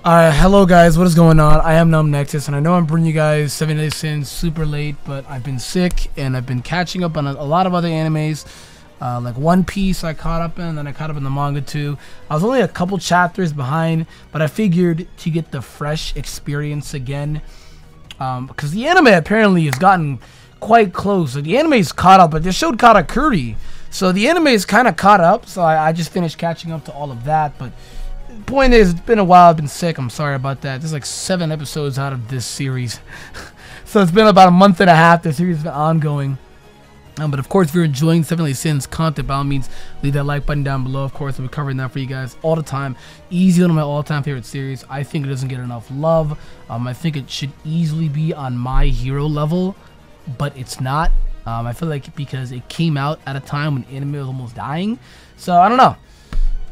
Hello guys, what is going on? I am AkumaNexus, and I know I'm bringing you guys 7 Days Sin super late, but I've been sick, and I've been catching up on a lot of other animes, like One Piece I caught up in, and then I caught up in the manga too. I was only a couple chapters behind, but I figured to get the fresh experience again, because the anime apparently has gotten quite close. The anime's caught up, but they showed Katakuri, so the anime is kind of caught up, so I just finished catching up to all of that, but point is, it's been a while. I've been sick. I'm sorry about that. There's like 7 episodes out of this series. So it's been about a month and a half. The series has been ongoing. But of course, if you're enjoying 7 Days Sin's content, by all means, leave that like button down below. Of course, I'll be covering that for you guys all the time. Easy, one of my all-time favorite series. I think it doesn't get enough love. I think it should easily be on My Hero level, but it's not. I feel like because it came out at a time when anime was almost dying. So I don't know.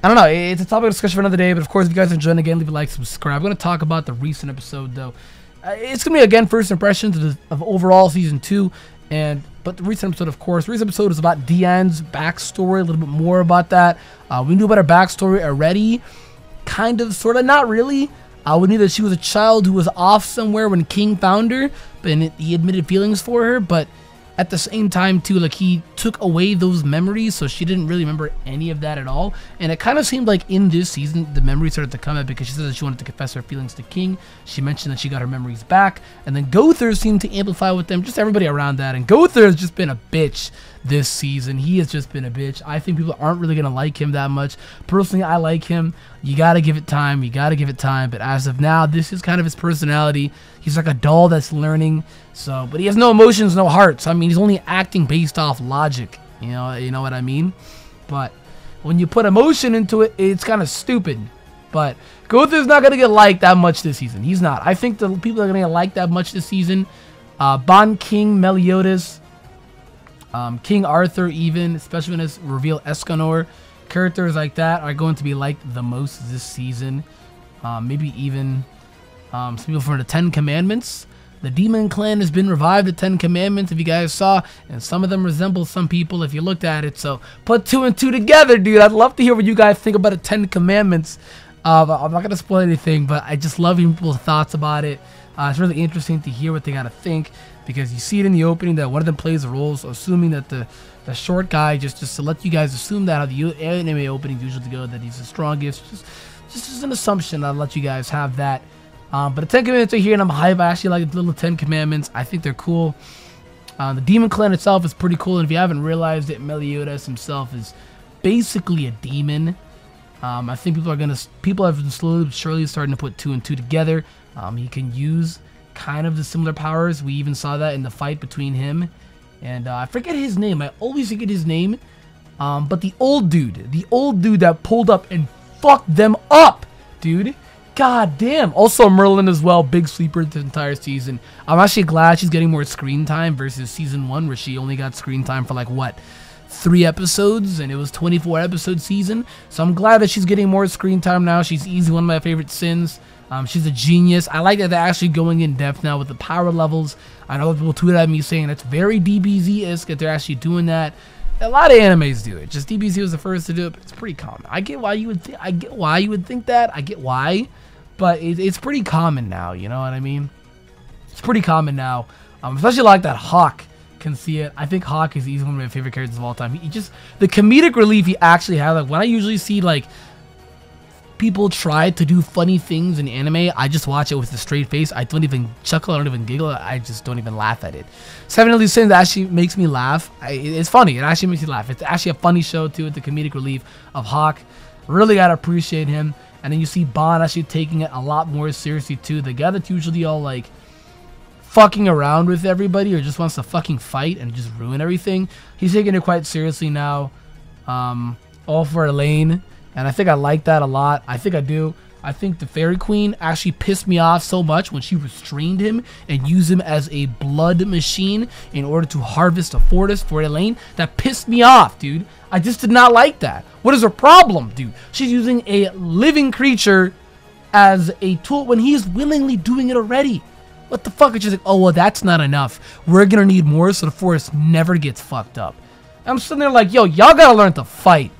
It's a topic of discussion for another day, but of course, if you guys enjoyed, again, leave a like, subscribe. I'm going to talk about the recent episode, though. It's going to be, again, first impressions of overall Season 2, but the recent episode, of course, the recent episode is about Diane's backstory, a little bit more about that. We knew about her backstory already, kind of, sort of, not really. We knew that she was a child who was off somewhere when King found her, and he admitted feelings for her, but at the same time, too, like, he took away those memories, so she didn't really remember any of that at all. And it kind of seemed like in this season, the memories started to come out because she said that she wanted to confess her feelings to King. She mentioned that she got her memories back. And then Gother seemed to amplify with them, just everybody around that. And Gother has just been a bitch this season. He has just been a bitch. I think people aren't really going to like him that much. Personally, I like him. You got to give it time. But as of now, this is kind of his personality. He's like a doll that's learning. So, but he has no emotions, no hearts. I mean, he's only acting based off logic. You know what I mean? But when you put emotion into it, it's kind of stupid. But Gother's not going to get liked that much this season. He's not. I think the people that are going to get liked that much this season, Bon King, Meliodas, King Arthur, even, especially when it's reveal Escanor, characters like that are going to be liked the most this season. Maybe even some people from the 10 Commandments. The Demon Clan has been revived, the 10 Commandments, if you guys saw, and some of them resemble some people if you looked at it. So put 2 and 2 together, dude. I'd love to hear what you guys think about the 10 Commandments. I'm not going to spoil anything, but I just love hearing people's thoughts about it. It's really interesting to hear what they got to think, because you see it in the opening that one of them plays a role, so assuming that the short guy, just to let you guys assume that how the anime openings usually go, that he's the strongest, just an assumption. I'll let you guys have that. But the 10 Commandments are here, and I'm hype. I actually like the little 10 Commandments. I think they're cool. The Demon Clan itself is pretty cool, and if you haven't realized it, Meliodas himself is basically a demon. I think people have been slowly but surely starting to put 2 and 2 together. He can use kind of the similar powers. We even saw that in the fight between him and I forget his name. I always forget his name. But the old dude that pulled up and fucked them up, dude. God damn. Also Merlin as well, big sleeper the entire season. I'm actually glad she's getting more screen time versus season 1, where she only got screen time for like what, 3 episodes, and it was 24 episode season. So I'm glad that she's getting more screen time now. She's easily one of my favorite Sins. She's a genius. I like that they're actually going in depth now with the power levels. I know people tweeted at me saying that's very DBZ-esque that they're actually doing that. A lot of animes do it. Just DBZ was the first to do it, but it's pretty common. I get why you would think that. I get why, but it's pretty common now. You know what I mean? It's pretty common now. Especially like that Hawk can see it. I think Hawk is easily one of my favorite characters of all time. He just, the comedic relief he actually has. Like when I usually see like people try to do funny things in anime, I just watch it with a straight face. I don't even chuckle, I don't even giggle, I just don't even laugh at it. 7 Deadly Sins actually makes me laugh. It's funny, it actually makes me laugh. It's actually a funny show too, with the comedic relief of Hawk. Really gotta appreciate him. And then you see Bond actually taking it a lot more seriously too. The guy that's usually all like fucking around with everybody or just wants to fucking fight and just ruin everything, he's taking it quite seriously now. All for Elaine. And I think I like that a lot. I think I do. I think the Fairy Queen actually pissed me off so much when she restrained him and used him as a blood machine in order to harvest a fortress for Elaine. That pissed me off, dude. I just did not like that. What is her problem, dude? She's using a living creature as a tool when he's willingly doing it already. What the fuck? It's just like, oh, well, that's not enough. We're gonna need more so the forest never gets fucked up. I'm sitting there like, yo, y'all gotta learn to fight.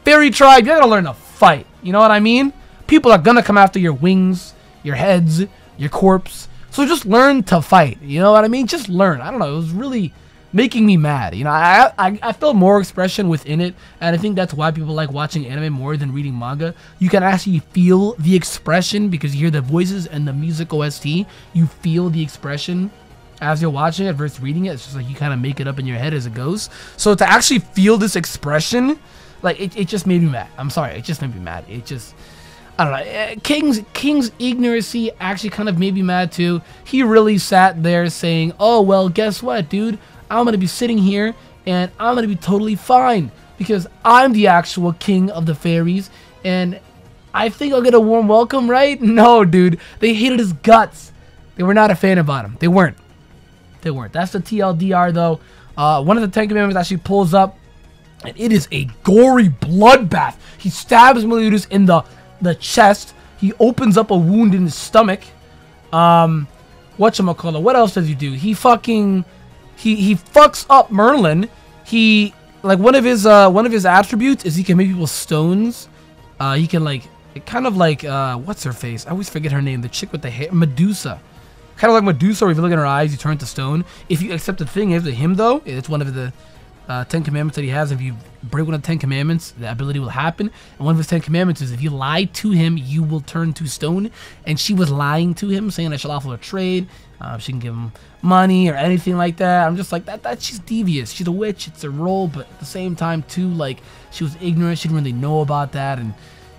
Fairy tribe, you gotta learn to fight. You know what I mean? people are gonna come after your wings, your heads, your corpse. So just learn to fight. You know what I mean? Just learn. I don't know. It was really making me mad. You know, I felt more expression within it, and I think that's why people like watching anime more than reading manga. You can actually feel the expression because you hear the voices and the music OST. You feel the expression as you're watching it versus reading it. It's just like you kind of make it up in your head as it goes. So to actually feel this expression, like it just made me mad. I'm sorry, it just made me mad. It just, I don't know. King's ignorancy actually kind of made me mad too. He really sat there saying, "Oh well, guess what, dude? I'm gonna be sitting here and I'm gonna be totally fine because I'm the actual king of the fairies and I think I'll get a warm welcome, right?" No, dude. They hated his guts. They were not a fan about him. They weren't. That's the TLDR though. One of the Ten Commandments actually pulls up, and it is a gory bloodbath. He stabs Meliodas in the chest. He opens up a wound in his stomach. Whatchamacallit? What else does he do? He fucking he fucks up Merlin. He, like, one of his attributes is he can make people stones. He can, like, kind of like what's her face? I always forget her name. The chick with the hair, Medusa. Kind of like Medusa, where if you look in her eyes, you turn to stone. If you accept the thing is with him, though, it's one of the 10 Commandments that he has. If you break one of the 10 Commandments, the ability will happen. And one of his 10 Commandments is if you lie to him, you will turn to stone. And she was lying to him, saying that she'll offer a trade. She can give him money or anything like that. I'm just like, that she's devious. She's a witch. It's a role. But at the same time, too, like, she was ignorant. She didn't really know about that. And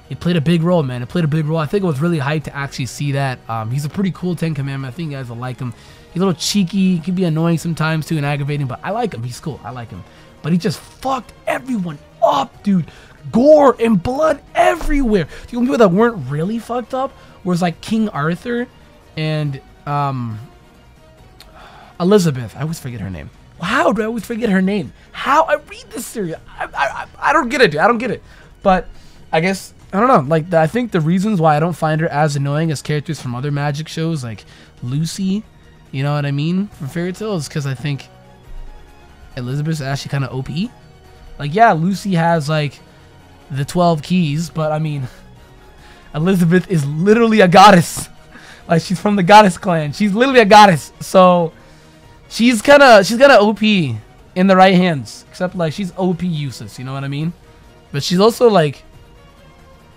it played a big role, man. It played a big role. I think it was really hyped to actually see that. He's a pretty cool 10 Commandment. I think you guys will like him. He's a little cheeky. He can be annoying sometimes, too, and aggravating. But I like him. He's cool. I like him. But he just fucked everyone up, dude. Gore and blood everywhere. The only people that weren't really fucked up was, like, King Arthur and Elizabeth. I always forget her name. How do I always forget her name? How? I read this series. I don't get it, dude. I don't get it. But I guess, I don't know. Like, I think the reasons why I don't find her as annoying as characters from other magic shows, like Lucy, you know what I mean, from Fairy Tail, is because I think Elizabeth's actually kind of OP. Like, yeah, Lucy has, like, the 12 keys, but, I mean, Elizabeth is literally a goddess. Like, she's from the goddess clan. She's literally a goddess. So, she's kind of OP in the right hands. Except, like, she's OP useless, you know what I mean? But she's also, like,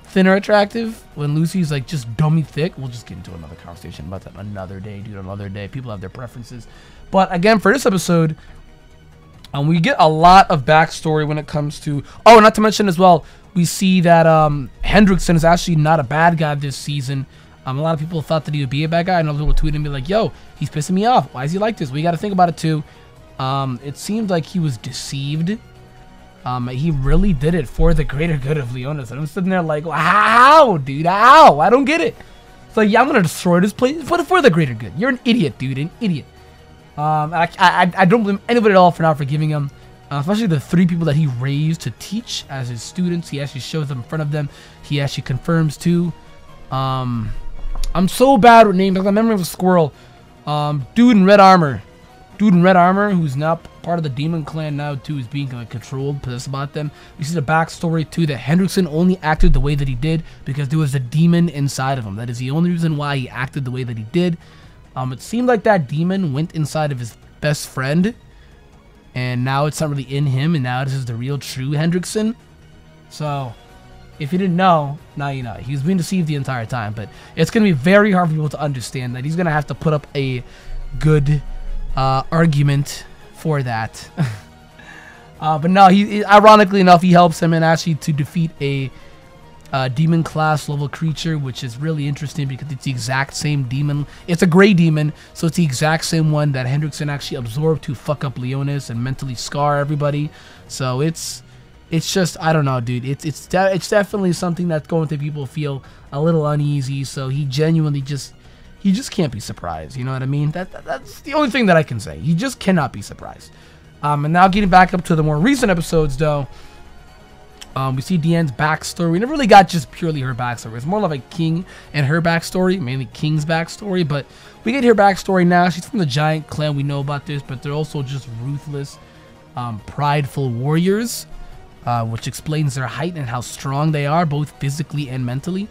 thinner attractive when Lucy's, like, just dummy thick. We'll just get into another conversation about that another day, dude, another day. People have their preferences. But, again, for this episode, we get a lot of backstory when it comes to... Oh, not to mention as well, we see that Hendrickson is actually not a bad guy this season. A lot of people thought that he would be a bad guy. I know people were tweeting and be like, yo, he's pissing me off. Why is he like this? We got to think about it, too. It seems like he was deceived. He really did it for the greater good of Leonis. And I'm sitting there like, how, dude? How? I don't get it. It's like, yeah, I'm going to destroy this place for the greater good. You're an idiot, dude. An idiot. I don't blame anybody at all for not forgiving him. Especially the 3 people that he raised to teach as his students. He actually shows them in front of them. He actually confirms, too. I'm so bad with names. I got memory of a squirrel. Dude in red armor. Who's now part of the demon clan now, too, is being controlled, possessed about them. We see the backstory, too, that Hendrickson only acted the way that he did because there was a demon inside of him. That is the only reason why he acted the way that he did. It seemed like that demon went inside of his best friend, and now it's not really in him, and now this is the real, true Hendrickson. So, if you didn't know, now you know. He was being deceived the entire time, but it's going to be very hard for people to understand that. He's going to have to put up a good argument for that. But no, he ironically enough, he helps him and actually to defeat a demon class level creature, which is really interesting because it's the exact same demon. It's a gray demon, so it's the exact same one that Hendrickson actually absorbed to fuck up Leonis and mentally scar everybody. So it's just, I don't know, dude. It's definitely something that's going to people feel a little uneasy. So he genuinely just can't be surprised. You know what I mean? That's the only thing that I can say. He just cannot be surprised. And now getting back up to the more recent episodes, though. We see Diane's backstory. We never really got just purely her backstory. It's more like King and her backstory, mainly King's backstory. But we get her backstory now. She's from the giant clan. We know about this, but they're also just ruthless, prideful warriors, which explains their height and how strong they are, both physically and mentally.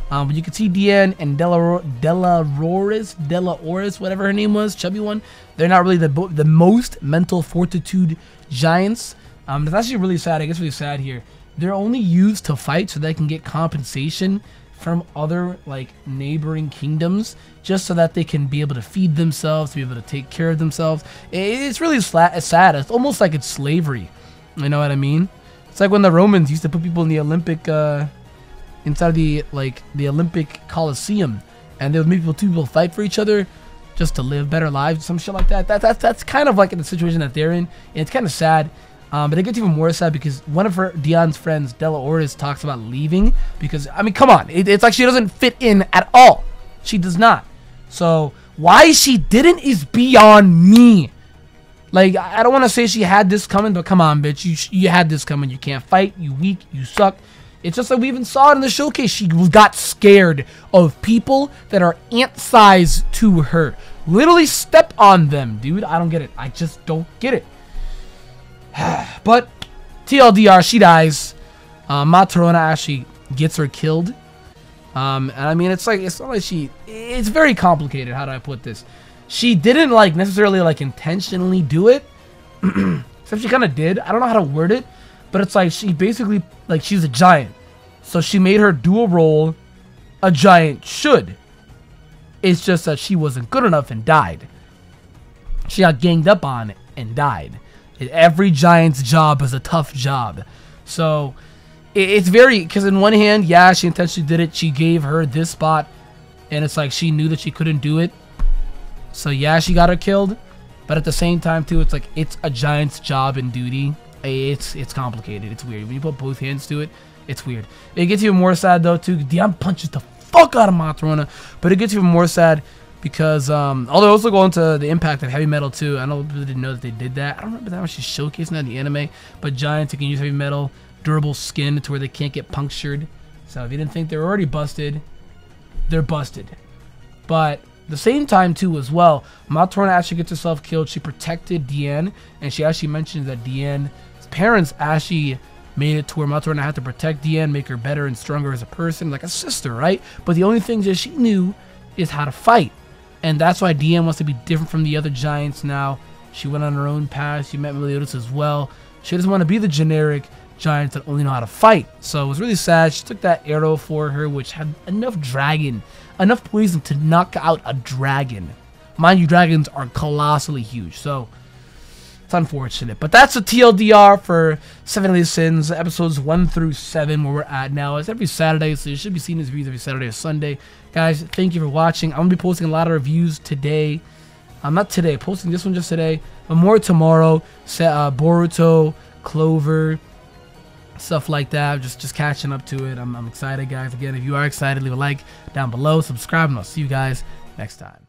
But you can see Diane and Delaoris, whatever her name was, chubby one. They're not really the most mental fortitude giants. That's actually really sad. I guess really sad here. They're only used to fight so they can get compensation from other like neighboring kingdoms, just so that they can be able to feed themselves, to be able to take care of themselves. It's really sad. It's almost like it's slavery. You know what I mean? It's like when the Romans used to put people in the Olympic, inside the Olympic Coliseum, and they would make people fight for each other just to live better lives, some shit like that. That's kind of like in the situation that they're in, and it's kind of sad. But it gets even more sad because one of Diane's friends, Delaoris, talks about leaving because, I mean, come on. It's like she doesn't fit in at all. She does not. So why she didn't is beyond me. Like, I don't want to say she had this coming, but come on, bitch. You had this coming. You can't fight. You weak. You suck. It's just like we even saw it in the showcase. She got scared of people that are ant-size to her. Literally step on them, dude. I don't get it. I just don't get it. But TLDR, she dies. Matrona actually gets her killed. And I mean, it's not like it's very complicated. How do I put this? She didn't like necessarily like intentionally do it. Except she kind of did. I don't know how to word it, but it's like she basically, like, she's a giant, so she made her do a role a giant should. It's just that she wasn't good enough and died. She got ganged up on and died. Every giant's job is a tough job. So it's very, because in one hand, yeah, she intentionally did it. She gave her this spot, and it's like she knew that she couldn't do it. So yeah, she got her killed. But at the same time, too, it's like it's a giant's job and duty. It's complicated. It's weird. When you put both hands to it, it's weird. It gets even more sad, though, too. Diane punches the fuck out of Matrona. But it gets even more sad because, although also go into the impact of heavy metal, too. I know people didn't know that they did that. I don't remember that much she's showcasing that in the anime. But giants, can use heavy metal, durable skin to where they can't get punctured. So if you didn't think they were already busted, they're busted. But the same time, too, as well, Matrona actually gets herself killed. She protected Diane, and she actually mentions that Diane's parents actually made it to where Matrona had to protect Diane, make her better and stronger as a person, like a sister, right? But the only thing that she knew is how to fight. And that's why Diane wants to be different from the other giants now. She went on her own path. She met Meliodas as well. She doesn't want to be the generic giants that only know how to fight. So it was really sad. She took that arrow for her, which had enough poison to knock out a dragon. Mind you, dragons are colossally huge. So it's unfortunate. But that's a TLDR for 7 Deadly Sins, episodes 1 through 7, where we're at now. It's every Saturday, so you should be seeing these reviews every Saturday or Sunday. Guys, thank you for watching. I'm going to be posting a lot of reviews today. Not today, posting this one just today, but more tomorrow. Boruto, Clover, stuff like that. Just catching up to it. I'm excited, guys. Again, if you are excited, leave a like down below, subscribe, and I'll see you guys next time.